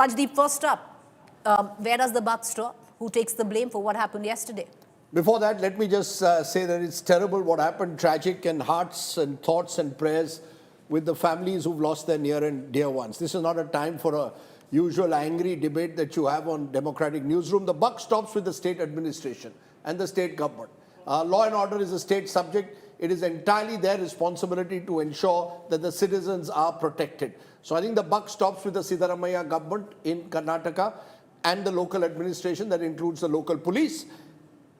Rajdeep, first up, where does the buck stop? Who takes the blame for what happened yesterday? Before that, let me just say that it's terrible what happened, tragic, and hearts and thoughts and prayers with the families who've lost their near and dear ones. This is not a time for a usual angry debate that you have on Democratic Newsroom. The buck stops with the state administration and the state government. Law and order is a state subject. It is entirely their responsibility to ensure that the citizens are protected. So I think the buck stops with the Siddaramaiah government in Karnataka and the local administration, that includes the local police.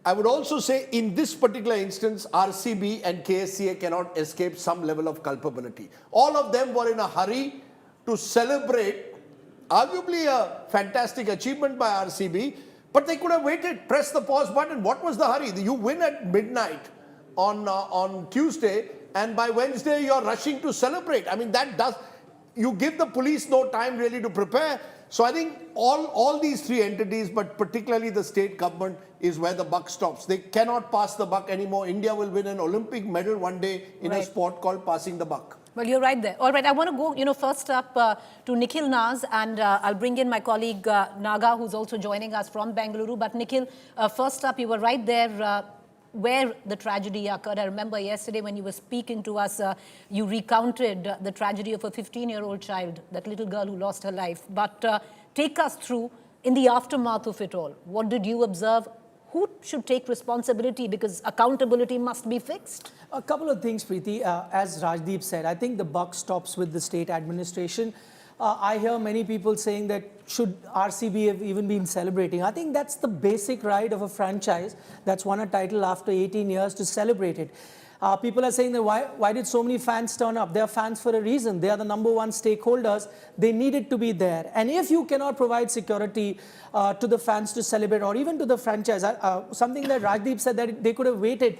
I would also say in this particular instance, RCB and KSCA cannot escape some level of culpability. All of them were in a hurry to celebrate arguably a fantastic achievement by RCB, but they could have waited, press the pause button. What was the hurry? You win at midnight on Tuesday, and by Wednesday you're rushing to celebrate. I mean, you give the police no time really to prepare. So I think all these three entities, but particularly the state government, is where the buck stops. They cannot pass the buck anymore. India will win an Olympic medal one day in a sport called passing the buck. Well, you're right there. All right, I want to go, first up to Nikhil Naz, and I'll bring in my colleague Naga, who's also joining us from Bengaluru. But Nikhil, first up, you were right there where the tragedy occurred. I remember yesterday when you were speaking to us, you recounted the tragedy of a 15-year-old child, that little girl who lost her life. But take us through, in the aftermath of it all, what did you observe? Who should take responsibility, because accountability must be fixed? A couple of things, Preeti. As Rajdeep said, I think the buck stops with the state administration. I hear many people saying that should RCB have even been celebrating. I think that's the basic right of a franchise that's won a title after 18 years to celebrate it. People are saying that why did so many fans turn up? They are fans for a reason. They are the #1 stakeholders. They needed to be there. And if you cannot provide security to the fans to celebrate, or even to the franchise, something that Rajdeep said that they could have waited.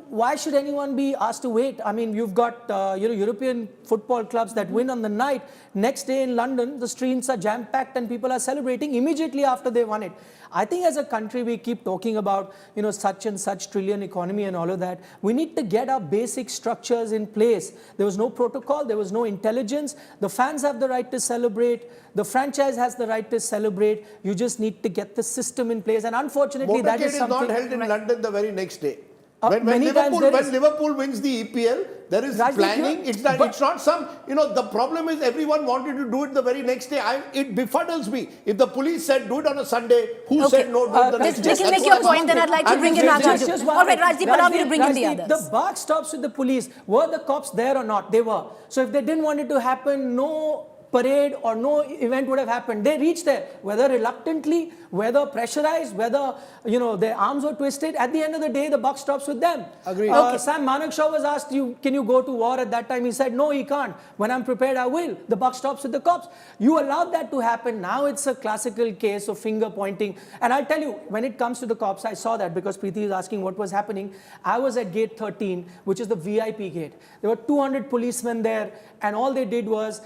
Why should anyone be asked to wait? I mean, you've got European football clubs that win on the night. Next day in London, the streets are jam-packed and people are celebrating immediately after they won it. I think as a country, we keep talking about, such and such trillion economy and all of that. We need to get our basic structures in place. There was no protocol. There was no intelligence. The fans have the right to celebrate. The franchise has the right to celebrate. You just need to get the system in place. And unfortunately, that is something... Motorcade is not held in London the very next day. When Liverpool wins the EPL, there is planning. It's not some, the problem is everyone wanted to do it the very next day. It befuddles me. If the police said do it on a Sunday, who said no, do it the next day? Just make your point, then I'd like to bring in Nagarjun. All right, Rajdeep, allow me to bring in the others. The buck stops with the police. Were the cops there or not? They were. So if they didn't want it to happen, no parade or no event would have happened. They reached there, whether reluctantly, whether pressurized, whether their arms were twisted. At the end of the day, the buck stops with them. Agreed. Sam Manakshaw was asked, can you go to war at that time? He said, no, he can't. When I'm prepared, I will. The buck stops with the cops. You allowed that to happen. Now it's a classical case of finger pointing. And I'll tell you, when it comes to the cops, I saw that because Preeti is asking what was happening. I was at gate 13, which is the VIP gate. There were 200 policemen there, and all they did was,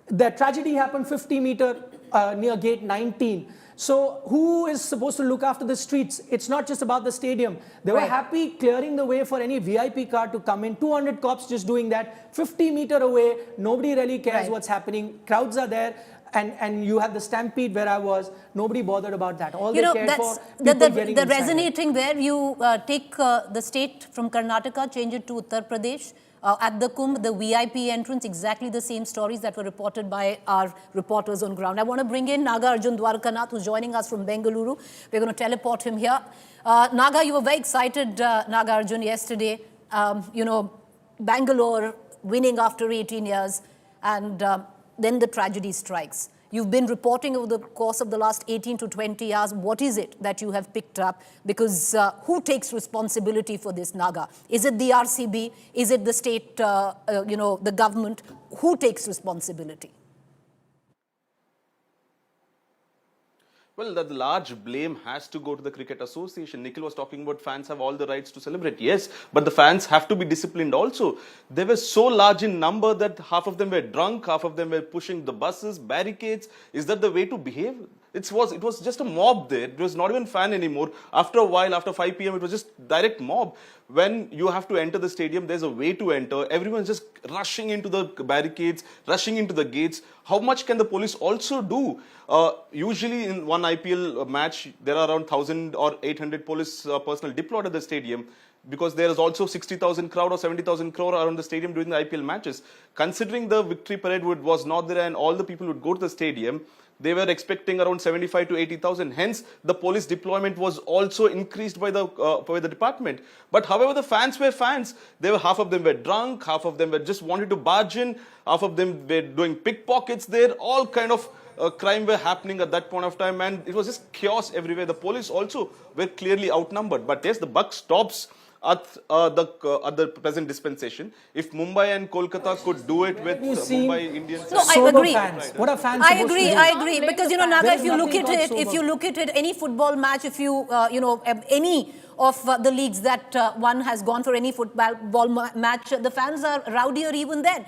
the tragedy happened 50 meters near gate 19. So who is supposed to look after the streets? It's not just about the stadium. They were happy clearing the way for any VIP car to come in. 200 cops just doing that. 50 meters away, nobody really cares what's happening. Crowds are there. And you have the Stampede where I was. Nobody bothered about that. All they cared for people getting the resonating there. You take the state from Karnataka, change it to Uttar Pradesh. At the Kumbh, the VIP entrance, exactly the same stories that were reported by our reporters on ground. I want to bring in Nagarjun Dwarkanath, who's joining us from Bengaluru. We're going to teleport him here. Naga, you were very excited, Nagarjun, yesterday. Bangalore winning after 18 years, and then the tragedy strikes. You've been reporting over the course of the last 18 to 20 hours. What is it that you have picked up? Because who takes responsibility for this, Naga? Is it the RCB? Is it the state, the government? Who takes responsibility? Well, the large blame has to go to the Cricket Association. Nikhil was talking about fans have all the rights to celebrate. Yes, but the fans have to be disciplined also. They were so large in number that half of them were drunk, half of them were pushing the buses, barricades. Is that the way to behave? It was just a mob there. It was not even fan anymore. After a while, after 5 p.m., it was just direct mob. When you have to enter the stadium, there's a way to enter. Everyone's just rushing into the barricades, rushing into the gates. How much can the police also do? Usually in one IPL match, there are around 1,000 or 800 police personnel deployed at the stadium, because there is also 60,000 crowd or 70,000 crowd around the stadium during the IPL matches. Considering the victory parade was not there and all the people would go to the stadium, they were expecting around 75 to 80,000. Hence, the police deployment was also increased by the department. But however, the fans were fans. Half of them were drunk, half of them were just wanted to barge in, half of them were doing pickpockets there. All kind of crime were happening at that point of time, and it was just chaos everywhere. The police also were clearly outnumbered. But yes, the buck stops at the present dispensation. If Mumbai and Kolkata could do it with Mumbai Indians, No, I sober agree. fans. What are fans I supposed agree. to do? I agree. Because Naga, There's if you look nothing at called it, if sober. you look at it, any football match, if you any of the leagues that one has gone for any football match, the fans are rowdier even then.